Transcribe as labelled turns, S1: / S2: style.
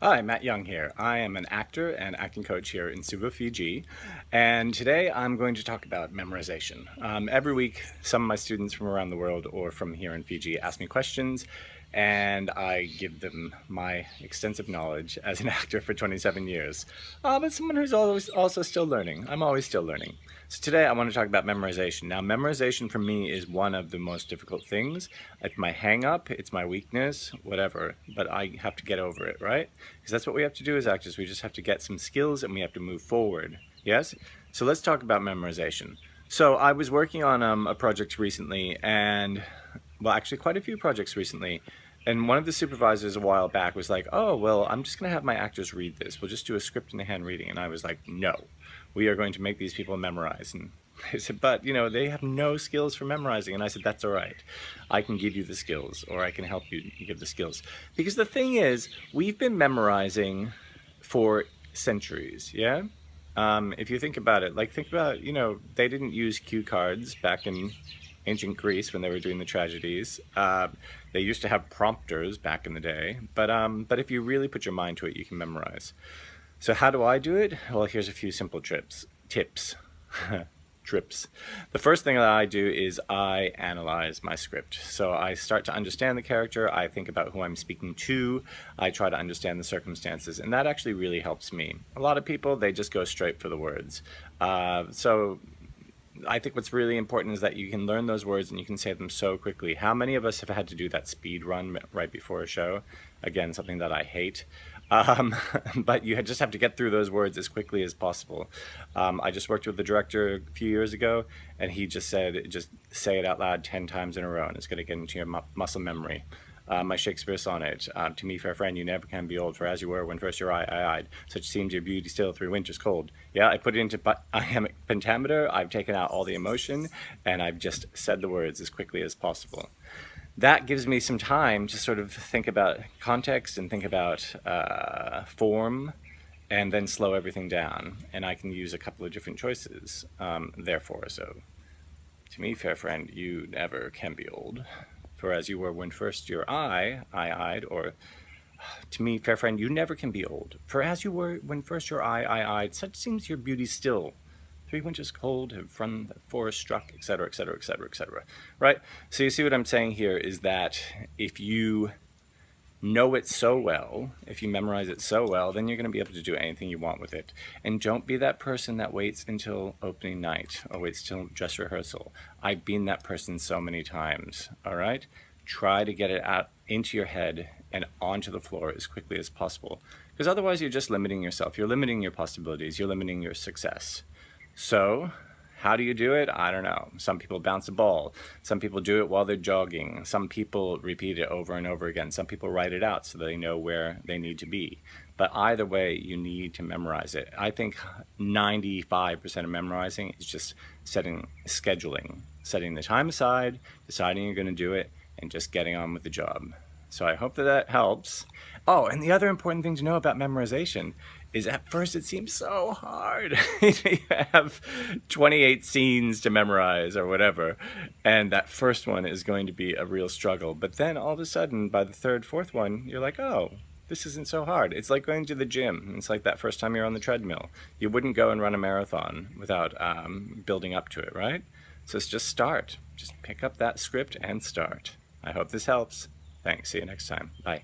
S1: Hi, Matt Young here. I am an actor and acting coach here in Suva, Fiji, and today I'm going to talk about memorization. Every week, some of my students from around the world or from here in Fiji ask me questions, and I give them my extensive knowledge as an actor for 27 years, but someone who's always also still learning. I'm always still learning. So today I want to talk about memorization. Now, memorization for me is one of the most difficult things. It's my hang up, it's my weakness, whatever, but I have to get over it, right? Because that's what we have to do as actors. We just have to get some skills and we have to move forward. Yes? So let's talk about memorization. So I was working on a project recently and, well, actually quite a few projects recently. And one of the supervisors a while back was like, oh, well, I'm just going to have my actors read this. We'll just do a script and a hand reading. And I was like, no, we are going to make these people memorize. And they said, but, they have no skills for memorizing. And I said, that's all right. I can give you the skills, or I can help you give the skills. Because the thing is, we've been memorizing for centuries, yeah? If you think about it, think about, they didn't use cue cards back in ancient Greece when they were doing the tragedies. They used to have prompters back in the day, but if you really put your mind to it, you can memorize. So how do I do it? Well, here's a few simple tips. Trips. The first thing that I do is I analyze my script. So I start to understand the character, I think about who I'm speaking to, I try to understand the circumstances, and that actually really helps me. A lot of people, they just go straight for the words. So I think what's really important is that you can learn those words and you can say them so quickly. How many of us have had to do that speed run right before a show? Again, something that I hate. But you just have to get through those words as quickly as possible. I just worked with the director a few years ago, and he just said, just say it out loud 10 times in a row, and it's going to get into your muscle memory. My Shakespeare sonnet, to me, fair friend, you never can be old, for as you were when first your eye I eyed, such seems your beauty still through winter's cold. Yeah, I put it into iambic pentameter, I've taken out all the emotion, and I've just said the words as quickly as possible. That gives me some time to sort of think about context and think about form, and then slow everything down. And I can use a couple of different choices, therefore. So, to me, fair friend, you never can be old. For as you were when first your eye I eyed, or to me, fair friend, you never can be old. For as you were when first your eye I eyed, such seems your beauty still. 3 winters cold have from the forest struck, etc., etc., etc., etc. Right? So you see what I'm saying here is that if you know it so well, if you memorize it so well, then you're going to be able to do anything you want with it. And don't be that person that waits until opening night or waits till dress rehearsal. I've been that person so many times, all right? Try to get it out into your head and onto the floor as quickly as possible. Because otherwise you're just limiting yourself. You're limiting your possibilities. You're limiting your success. So, how do you do it? I don't know. Some people bounce a ball. Some people do it while they're jogging. Some people repeat it over and over again. Some people write it out so they know where they need to be. But either way, you need to memorize it. I think 95% of memorizing is just scheduling, setting the time aside, deciding you're going to do it, and just getting on with the job. So I hope that helps. Oh, and the other important thing to know about memorization is at first it seems so hard. You have 28 scenes to memorize or whatever, and that first one is going to be a real struggle. But then all of a sudden, by the third, fourth one, you're like, oh, this isn't so hard. It's like going to the gym. It's like that first time you're on the treadmill. You wouldn't go and run a marathon without building up to it, right? So it's just start. Just pick up that script and start. I hope this helps. Thanks. See you next time. Bye.